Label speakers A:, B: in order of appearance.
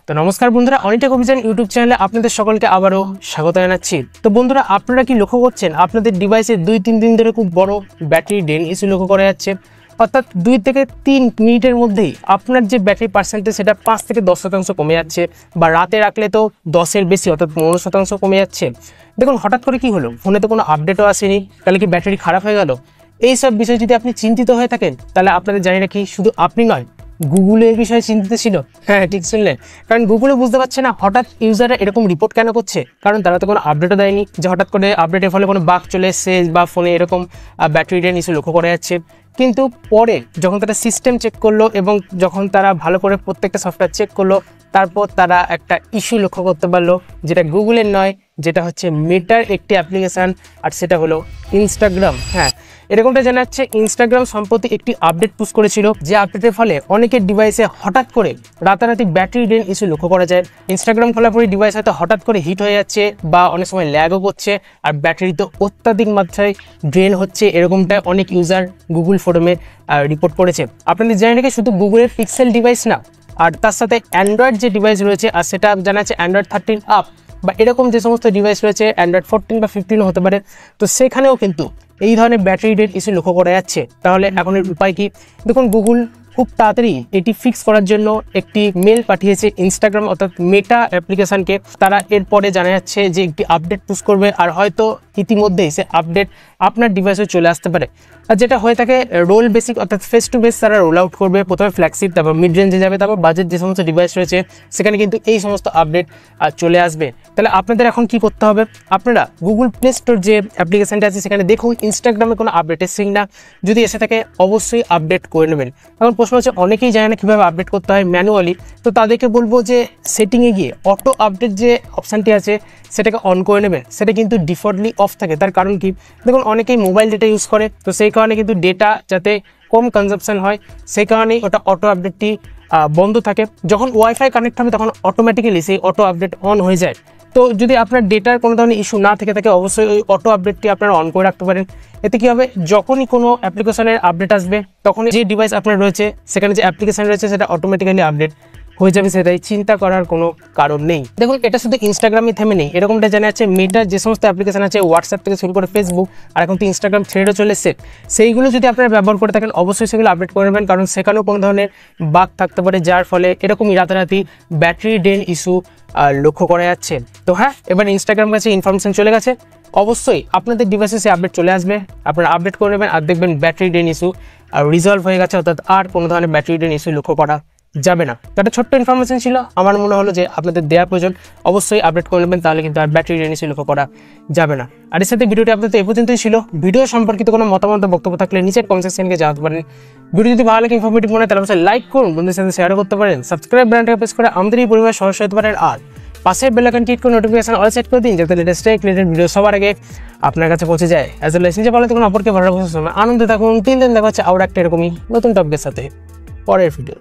A: তো নমস্কার বন্ধুরা, অনিটেক অভিযান ইউটিউব চ্যানেলে আপনাদের সকলকে আবারও স্বাগত জানাচ্ছি। তো বন্ধুরা, আপনারা কি লক্ষ্য করছেন আপনাদের ডিভাইসে 2-3 দিন ধরে খুব বড় ব্যাটারি ড্রেন ইস্যু লক্ষ্য করা যাচ্ছে? অর্থাৎ 2 থেকে 3 মিনিটের মধ্যেই আপনার যে ব্যাটারি পার্সেন্টেজ সেটা 5 থেকে 10% কমে যাচ্ছে, বা রাতে রাখলে তো 10-এর বেশি অর্থাৎ 15% কমে যাচ্ছে। দেখুন হঠাৎ করে কি হলো, ফোনে তো কোনো আপডেটও আসেনি, তাহলে কি ব্যাটারি খারাপ হয়ে গেল? এই সব বিষয়ে যদি আপনি চিন্তিত হয়ে থাকেন, তাহলে আপনাদের জানি রাখি শুধু আপনি নয়, গুগলে এই বিষয়ে চিন্তিত ছিল। হ্যাঁ, ঠিক শুনলেন। কারণ গুগলে বুঝতে পারছে না হঠাৎ ইউজাররা এরকম রিপোর্ট কেন করছে, কারণ তারা তো কোনো আপডেটও দেয়নি যে হঠাৎ করে আপডেটের ফলে কোনো বাগ চলে এসছে বা ফোনে এরকম ব্যাটারি ড্রেন ইস্যু লক্ষ্য করা যাচ্ছে। কিন্তু পরে যখন তারা সিস্টেম চেক করলো এবং যখন তারা ভালো করে প্রত্যেকটা সফটওয়্যার চেক করলো, তারপর তারা একটা ইস্যু লক্ষ্য করতে পারলো, যেটা গুগলের নয়, যেটা হচ্ছে মেটার একটি অ্যাপ্লিকেশান, আর সেটা হলো ইনস্টাগ্রাম। হ্যাঁ, এরকমটা জানা যাচ্ছে ইনস্টাগ্রাম সম্প্রতি একটি আপডেট পুশ করেছিল, যে আপডেটের ফলে অনেকের ডিভাইসে হঠাৎ করে রাতারাতি ব্যাটারি ড্রেন ইস্যু লক্ষ্য করা যায়। ইনস্টাগ্রাম খোলার পরে ডিভাইস হয়তো হঠাৎ করে হিট হয়ে যাচ্ছে বা অনেক সময় ল্যাগও করছে, আর ব্যাটারি তো অত্যাধিক মাত্রায় ড্রেন হচ্ছে, এরকমটা অনেক ইউজার গুগল ফোরামে রিপোর্ট করেছে। আপনাদের জানেন নাকি শুধু গুগলের পিক্সেল ডিভাইস না, আর তার সাথে অ্যান্ড্রয়েড যে ডিভাইস রয়েছে, আর সেটা জানা যাচ্ছে অ্যান্ড্রয়েড 13 আপ বা এরকম যে সমস্ত ডিভাইস রয়েছে, অ্যান্ড্রয়েড 14 বা 15 হতে পারে, তো সেখানেও কিন্তু এই ধরনের ব্যাটারি ড্রেন ইস্যু লক্ষ্য করা যাচ্ছে। তাহলে এখন এর উপায় কি? দেখুন, গুগল খুব তাড়াতাড়ি এটি ফিক্স করার জন্য একটি মেল পাঠিয়েছে ইনস্টাগ্রাম অর্থাৎ মেটা অ্যাপ্লিকেশানকে। তারা এরপরে জানা যাচ্ছে যে একটি আপডেট পুশ করবে, আর হয়তো ইতিমধ্যেই সে আপডেট আপনার ডিভাইসে চলে আসতে পারে। আর যেটা হয়ে থাকে রোল বেসিক অর্থাৎ ফেস টু ফেস তারা রোল আউট করবে। প্রথমে ফ্ল্যাগশিপ, তারপর মিড রেঞ্জে যাবে, তারপর বাজেট যে সমস্ত ডিভাইস রয়েছে সেখানে কিন্তু এই সমস্ত আপডেট চলে আসবে। তাহলে আপনাদের এখন কি করতে হবে? আপনারা গুগল প্লে স্টোর যে অ্যাপ্লিকেশানটা আছে সেখানে দেখুন ইনস্টাগ্রামে কোনো আপডেট এসছে না, যদি এসে থাকে অবশ্যই আপডেট করে নেবেন। এখন প্রশ্ন হচ্ছে অনেকেই জানে না কীভাবে আপডেট করতে হয় ম্যানুয়ালি, তো তাদেরকে বলবো যে সেটিংয়ে গিয়ে অটো আপডেট যে অপশানটি আছে সেটাকে অন করে নেবেন। সেটা কিন্তু ডিফল্টলি অফ থাকে। তার কারণ কি? দেখুন, অনেকেই মোবাইল ডেটা ইউজ করে, তো সেই কারণে কিন্তু ডেটা যাতে কম কনজাম্পশন হয় সেই কারণেই ওটা অটো আপডেটটি বন্ধ থাকে। যখন ওয়াইফাই কানেক্ট হবে তখন অটোমেটিক্যালি সেই অটো আপডেট অন হয়ে যায়। তো যদি আপনার ডেটার কোনো ধরনের ইস্যু না থেকে থাকে, অবশ্যই ওই অটো আপডেটটি আপনারা অন করে রাখতে পারেন। এতে কী হবে, যখনই কোনো অ্যাপ্লিকেশনের আপডেট আসবে তখনই যে ডিভাইস আপনার রয়েছে সেখানে যে অ্যাপ্লিকেশন রয়েছে সেটা অটোমেটিক্যালি আপডেট হয়ে যাবে, সেটাই চিন্তা করার কোনো কারণ নেই। দেখুন, এটা শুধু ইনস্টাগ্রামে থেমে নেই, এরকমটা জানা যাচ্ছে মেটার যে সমস্ত অ্যাপ্লিকেশন আছে হোয়াটসঅ্যাপ থেকে শুরু করে ফেসবুক, আর এখন তো ইনস্টাগ্রাম থ্রেডও চলে এসেছে, সেইগুলো যদি আপনারা ব্যবহার করে থাকেন অবশ্যই সেগুলো আপডেট করে নেবেন, কারণ সেখানেও কোনো ধরনের বাগ থাকতে পারে যার ফলে এরকমই রাতারাতি ব্যাটারি ড্রেন ইস্যু লক্ষ্য করা যাচ্ছে। তো হ্যাঁ, এবার ইনস্টাগ্রাম কাছে ইনফরমেশন চলে গেছে, অবশ্যই আপনাদের ডিভাইসে সে আপডেট চলে আসবে, আপনারা আপডেট করে নেবেন, আর দেখবেন ব্যাটারি ড্রেন ইস্যু রিজলভ হয়ে গেছে, অর্থাৎ আর কোনো ধরনের ব্যাটারি ড্রেন ইস্যু লক্ষ্য করা যাবে না। তো একটা ছোট্ট ইনফরমেশন ছিল, আমার মনে হলো যে আপনাদের দেওয়া প্রয়োজন, অবশ্যই আপডেট করে নেবেন, তাহলে কিন্তু আর ব্যাটারি ড্রেন ইস্যু লক্ষ্য করা যাবে না। আর এর সাথে ভিডিওটি আপনাদের এই পর্যন্তই ছিল। ভিডিও সম্পর্কিত কোনো মতামত বক্তব্য থাকলে নিচের কমেন্ট সেকশনকে জানাতে পারেন। ভিডিও যদি ভালো লাগে, ইনফরমেটিভ মনে হয়, তাহলে অবশ্যই লাইক করুন, বন্ধুদের সাথে শেয়ার করতে পারেন, সাবস্ক্রাইব বাটনটাকে প্রেস করে আমাদের এই পরিবার সদস্য হতে পারেন, আর পাশের বেল আইকনটি ক্লিক করে নোটিফিকেশন অল সেট করে দিন, যাতে লেটেস্ট রিলেটেড ভিডিও সবার আগে আপনার কাছে পৌঁছে যায়। অ্যাজ ওয়েল নিজে ভালো থাকুন, অপরকে ভালো রাখার সময় আনন্দে থাকুন। 3 দিন দেখা হচ্ছে আবার একটা এরকমই নতুন টপিকের সাথে পরের ভিডিও।